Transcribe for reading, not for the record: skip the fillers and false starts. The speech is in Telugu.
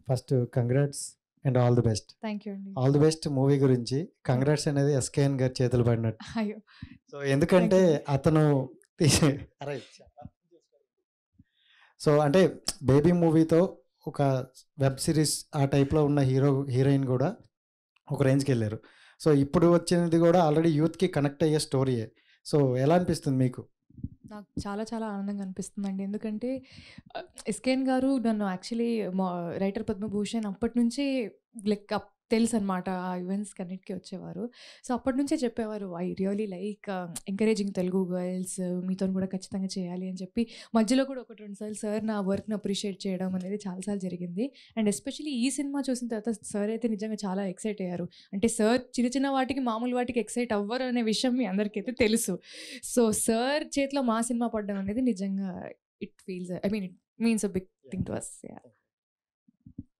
First congrats and all the best. Thank you అండి. ఆల్ ది బెస్ట్ మూవీ గురించి. కంగ్రాట్స్ అనేది ఎస్కేఎన్ గారి చేతులు పడినట్టు. అయ్యో! సో ఎందుకంటే అతను అరే సో అంటే బేబీ మూవీతో ఒక వెబ్ సిరీస్ ఆ టైప్లో ఉన్న హీరోయిన్ కూడా ఒక రేంజ్కి వెళ్ళారు. సో ఇప్పుడు వచ్చినది కూడా ఆల్రెడీ యూత్కి కనెక్ట్ అయ్యే స్టోరీయే. సో ఎలా అనిపిస్తుంది మీకు? నాకు చాలా చాలా ఆనందంగా అనిపిస్తుందండి. ఎందుకంటే ఎస్కేఎన్ గారు నన్ను యాక్చువల్లీ రైటర్ పద్మభూషణ్ అప్పటి నుంచి లైక్ తెలుసనమాట. ఆ ఈవెంట్స్‌కి అన్నిటికి వచ్చేవారు. సో అప్పటి నుంచే చెప్పేవారు, I really like encouraging Telugu girls, మీతోని కూడా ఖచ్చితంగా చేయాలి అని చెప్పి. మధ్యలో కూడా 1, 2 సార్లు సార్ నా వర్క్‌ని అప్రిషియేట్ చేయడం అనేది చాలా సార్లు జరిగింది. అండ్ ఎస్పెషల్లీ ఈ సినిమా చూసిన తర్వాత సార్ అయితే నిజంగా చాలా ఎక్సైట్ అయ్యారు. అంటే సార్ చిన్న చిన్న వాటికి, మామూలు వాటికి ఎక్సైట్ అవ్వరు అనే విషయం మీ అందరికైతే తెలుసు. సో సార్ చేతిలో మా సినిమా పడడం అనేది నిజంగా it means a big thing to us.